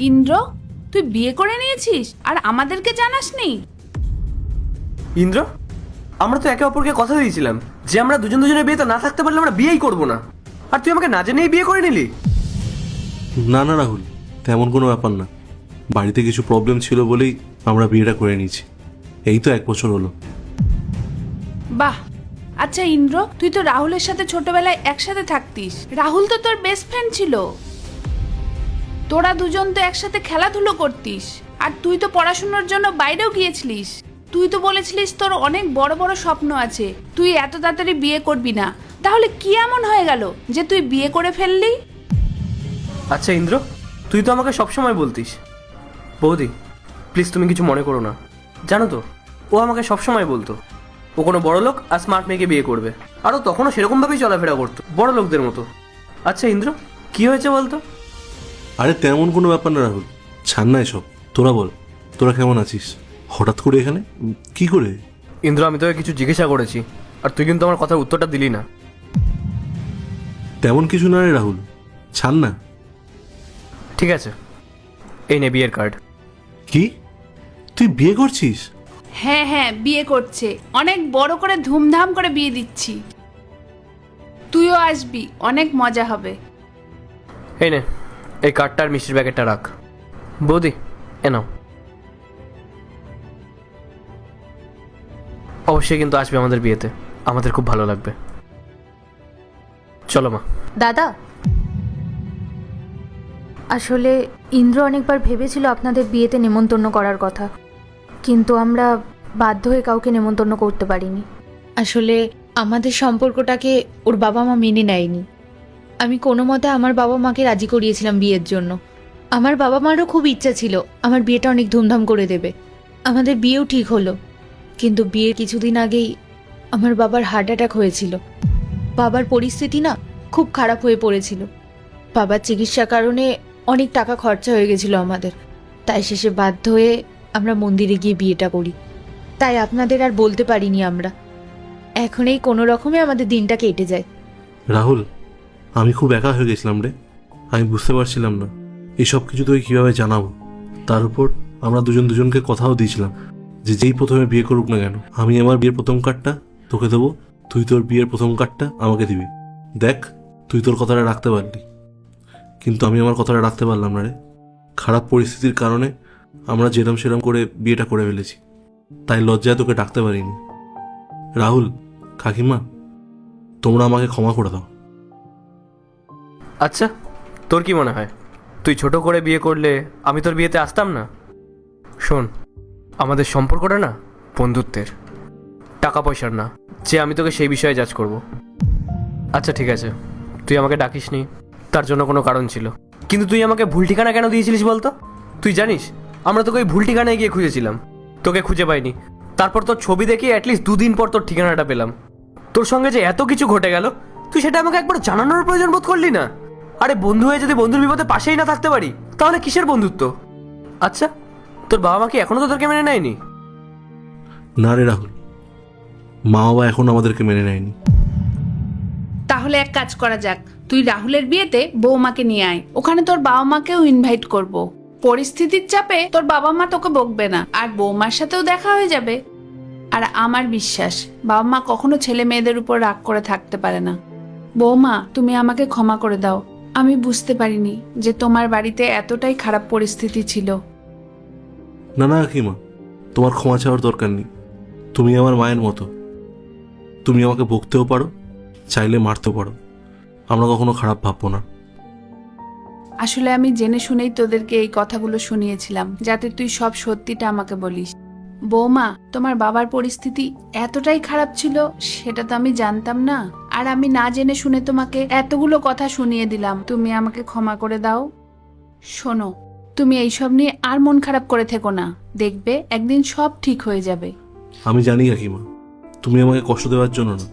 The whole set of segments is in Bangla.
ইন্দ্র, তুই বিয়ে করে নিয়েছিস আর আমাদেরকে জানাসনি? ইন্দ্র, আমরা তো একে অপরকে কথা দিয়েছিলাম যে আমরা দুজন দুজনের বিয়েতে না থাকতে পারলে আমরা বিয়েই করব না, আর তুই আমাকে না জেনেই বিয়ে করে নিলি। না না রাহুল, তেমন কোনো ব্যাপার না। বাড়িতে কিছু প্রবলেম ছিল বলেই আমরা বিয়েটা করে নিয়েছি। এই তো 1 বছর হলো। বাহ। আচ্ছা ইন্দ্র, তুই তো রাহুলের সাথে ছোটবেলায় একসাথে থাকতিস। রাহুল তো তোর বেস্ট ফ্রেন্ড ছিল। তোরা দুজন তো একসাথে খেলাধুলো করতিস, আর তুই তো পড়াশোনার জন্য বাইরেও গিয়েছিলিস। তুই তো বলেছিলিস তোর অনেক বড় বড় স্বপ্ন আছে, তুই এত তাড়াতাড়ি বিয়ে করবি না। তাহলে কি এমন হয়ে গেল যে তুই বিয়ে করে ফেললি? আচ্ছা ইন্দ্র, তুই তো আমাকে সবসময় বলতিস, বৌদি প্লিজ তুমি কিছু মনে করো না। জানো তো, ও আমাকে সবসময় বলতো ও কোনো বড় লোক আর স্মার্ট মেয়েকে বিয়ে করবে, আর ও তখনও সেরকমভাবেই চলাফেরা করতো বড় লোকদের মতো। আচ্ছা ইন্দ্র, কি হয়েছে বলতো? আরে তেমন কোনো ব্যাপার না রাহুল, ছাড় না এসব। তোরা বল, তোরা কেমন আছিস? হঠাৎ করে এখানে কি করে? ইন্দ্র, আমি তোকে কিছু জিজ্ঞাসা করেছি আর তুই কিন্তু আমার কথার উত্তরটা দিলি না। তেমন কিছু না রে রাহুল, ছাড় না। ঠিক আছে, এই নে বিয়ের কার্ড। কি, তুই বিয়ে করছিস? হ্যাঁ হ্যাঁ, বিয়ে করছে। অনেক বড় করে ধুমধাম করে বিয়ে দিচ্ছি। তুইও আসবি, অনেক মজা হবে। এই নে, এই কার্ডটা আর মিষ্টির প্যাকেটটা রাখ। বৌদি, এ নাও। অবশ্যই কিন্তু আসবে আমাদের বিয়েতে, আমাদের খুব ভালো লাগবে। চলো মা। দাদা, আসলে ইন্দ্র অনেকবার ভেবেছিল আপনাদের বিয়েতে নেমন্তন্ন করার কথা, কিন্তু আমরা বাধ্য হয়ে কাউকে নেমন্তন্ন করতে পারিনি। আসলে আমাদের সম্পর্কটাকে ওর বাবা মা মেনে নেয়নি। আমি কোনো মতে আমার বাবা মাকে রাজি করিয়েছিলাম বিয়ের জন্য। আমার বাবা মারও খুব ইচ্ছা ছিল আমার বিয়েটা অনেক ধুমধাম করে দেবে। আমাদের বিয়েও ঠিক হলো, কিন্তু বিয়ের কিছুদিন আগেই আমার বাবার হার্ট অ্যাটাক হয়েছিল। বাবার পরিস্থিতি না খুব খারাপ হয়ে পড়েছিল। বাবার চিকিৎসার কারণে অনেক টাকা খরচা হয়ে গেছিল আমাদের। তাই শেষে বাধ্য হয়ে আমরা মন্দিরে গিয়ে বিয়েটা করি। তাই আপনাদের আর বলতে পারিনি আমরা। এখন এই কোনো রকমে আমাদের দিনটা কেটে যায়। রাহুল, আমি খুব একা হয়ে গেছিলাম রে। আমি বুঝতে পারছিলাম না এইসব কিছু তোকে কীভাবে জানাবো। তার উপর আমরা দুজন দুজনকে কথাও দিয়েছিলাম যে যেই প্রথমে বিয়ে করুক না কেন, আমি আমার বিয়ের প্রথম কার্ডটা তোকে দেবো, তুই তোর বিয়ের প্রথম কার্ডটা আমাকে দিবি। দেখ, তুই তোর কথাটা রাখতে পারলি, কিন্তু আমি আমার কথাটা রাখতে পারলাম না রে। খারাপ পরিস্থিতির কারণে আমরা যেরম সেরম করে বিয়েটা করে ফেলেছি, তাই লজ্জায় তোকে ডাকতে পারিনি। রাহুল, কাকিমা, তোমরা আমাকে ক্ষমা করে দাও। আচ্ছা, তোর কি মনে হয় তুই ছোট করে বিয়ে করলে আমি তোর বিয়েতে আসতাম না? শোন, আমাদের সম্পর্কটা না বন্ধুত্বের, টাকা পয়সার না যে আমি তোকে সেই বিষয়ে জাজ করব। আচ্ছা ঠিক আছে, তুই আমাকে ডাকিসনি, তার জন্য কোনো কারণ ছিল, কিন্তু তুই আমাকে ভুল ঠিকানা কেন দিয়েছিলিস বলতো? তুই জানিস আমরা তোকে ওই ভুল ঠিকানায় গিয়ে খুঁজেছিলাম, তোকে খুঁজে পাইনি। তারপর তোর ছবি দেখে অ্যাটলিস্ট 2 দিন পর তোর ঠিকানাটা পেলাম। তোর সঙ্গে যে এত কিছু ঘটে গেল, তুই সেটা আমাকে একবার জানানোর প্রয়োজন বোধ করলি না? আরে বন্ধু হয়ে যদি বন্ধুর বিপদে পাশেই না থাকতে পারি, তাহলে কিসের বন্ধুত্ব? আচ্ছা, তোর বাবা মা কি এখনো তোদেরকে মেনে নেয়নি? না রে রাহুল, মা বাবা এখন আমাদেরকে মেনে নেয়নি। তাহলে এক কাজ করা যাক, তুই রাহুলের বিয়েতে বৌমাকে নিয়ে আয়। ওখানে তোর বাবা মাকেও ইনভাইট করব। পরিস্থিতির চাপে তোর বাবা মা তোকে বকবে না, আর বৌমার সাথেও দেখা হয়ে যাবে। আর আমার বিশ্বাস, বাবা মা কখনো ছেলে মেয়েদের উপর রাগ করে থাকতে পারে না। বৌমা, তুমি আমাকে ক্ষমা করে দাও। আমি বুঝতে পারিনি যে তোমার বাড়িতে এতটাই খারাপ পরিস্থিতি ছিল। না না কাকিমা, তোমার ক্ষমা চাওয়ার দরকার নেই। তুমি আমার মায়ের মতো। তুমি আমাকে বকতেও পারো, চাইলে মারতেও পারো, আমরা কখনো খারাপ ভাববো না। আসলে আমি জেনে শুনেই তোদেরকে এই কথাগুলো শুনিয়েছিলাম, যাতে তুই সব সত্যিটা আমাকে বলিস। বৌমা, তোমার বাবার পরিস্থিতি এতটাই খারাপ ছিল সেটা তো আমি জানতাম না, আর আমি না জেনে শুনে তোমাকে এতগুলো কথা শুনিয়ে দিলাম। তুমি আমাকে ক্ষমা করে দাও। শোনো, তুমি এইসব নিয়ে আর মন খারাপ করে থেকো না, দেখবে একদিন সব ঠিক হয়ে যাবে। আমি জানি কাকিমা, তুমি আমাকে কষ্ট দেওয়ার জন্য না,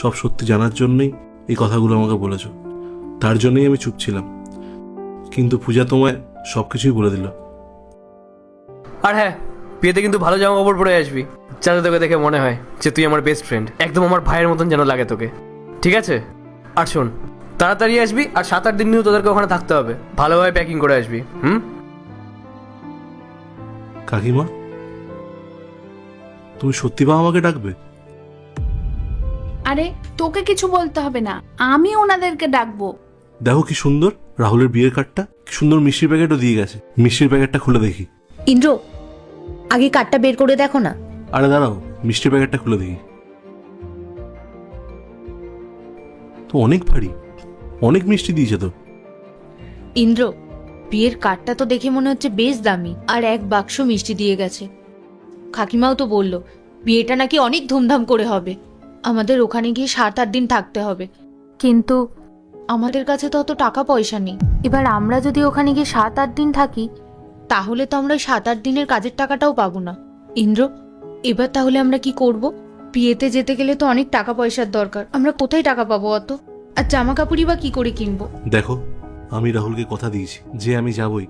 সব সত্যি জানার জন্যই এই কথাগুলো আমাকে বলেছো। তার জন্যই আমি চুপ ছিলাম, কিন্তু পূজা তোমায় সব কিছুই বলে দিল। আর হ্যাঁ, বিয়েতে কিন্তু ভালো জামা কাপড় পরে আসবি, যাতে তোকে দেখে মনে হয় যে তুই আমার বেস্ট ফ্রেন্ড, একদম আমার ভাইয়ের মতন যেন লাগে তোকে, ঠিক আছে? আর শোন, তাড়াতাড়ি আসবি, আর 7-8 দিন কিন্তু তোদেরকে ওখানে থাকতে হবে। ভালোভাবে প্যাকিং করে আসবি। কাকিমা, তুমি সত্যি বাবা আমাকে ডাকবে? আরে তোকে কিছু বলতে হবে না, আমি ওনাদেরকে ডাকবো। দেখো কি সুন্দর রাহুলের বিয়ের কার্ডটা, কি সুন্দর মিষ্টির প্যাকেটও দিয়ে গেছে। মিষ্টির প্যাকেটটা খুলে দেখি। ইন্দ্র, আগে কার্ডটা বের করে দেখো না। আরে দাঁড়াও, মিষ্টির প্যাকেটটা খুলে দেখি। তো অনেক ভারী, অনেক মিষ্টি দিয়েছে তো। ইন্দ্র, বিয়ের কার্ডটা তো দেখে মনে হচ্ছে বেশ দামি, আর এক বাক্স মিষ্টি দিয়ে গেছে। কাকিমাও তো বলল বিয়েটা নাকি অনেক ধুমধাম করে হবে, আমাদের ওখানে গিয়ে 7-8 দিন থাকতে হবে। কিন্তু আমাদের কাছে তো অত টাকা পয়সা নেই। এবার আমরা যদি ওখানে গিয়ে 7-8 দিন থাকি, তাহলে তো আমরা 7-8 দিনের কাজের টাকাটাও পাবো না। ইন্দ্র, এবার তাহলে আমরা কি করব? বিয়েতে যেতে গেলে তো অনেক টাকা পয়সার দরকার, আমরা কোথায় টাকা পাবো অত? আর জামা কাপড়ই বা কি করে কিনবো? দেখো, আমি রাহুলকে কথা দিয়েছি যে আমি যাবই,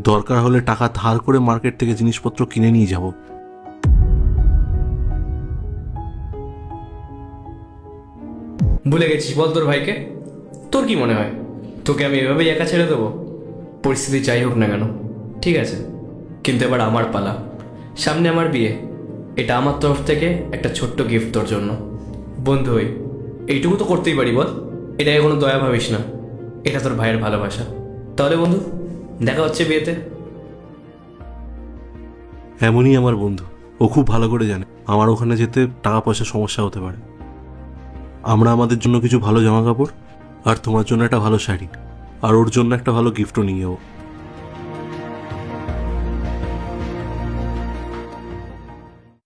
দরকার হলে টাকা ধার করে মার্কেট থেকে জিনিসপত্র কিনে নিয়ে যাব। ভুলে গেছিস বল তোর ভাইকে? তোর কি মনে হয় তোকে আমি এভাবেই একা ছেড়ে দেবো? পরিস্থিতি যাই হোক না কেন, ঠিক আছে, কিন্তু এবার আমার পালা। সামনে আমার বিয়ে, এটা আমার তরফ থেকে একটা ছোট্ট গিফট তোর জন্য। বন্ধু হই, এইটুকু তো করতেই পারি বল। এটাকে কোনো দয়া ভাবিস না, এটা তোর ভাইয়ের ভালোবাসা। তাহলে বন্ধু, দেখা হচ্ছে বিয়েতে। এমনই আমার বন্ধু, ও খুব ভালো করে জানে আমার ওখানে যেতে টাকা পয়সার সমস্যা হতে পারে। আমরা আমাদের জন্য কিছু ভালো জামা কাপড়, আর তোমার জন্য একটা ভালো শাড়ি, আর ওর জন্য একটা ভালো গিফটও নিয়ে যাবো।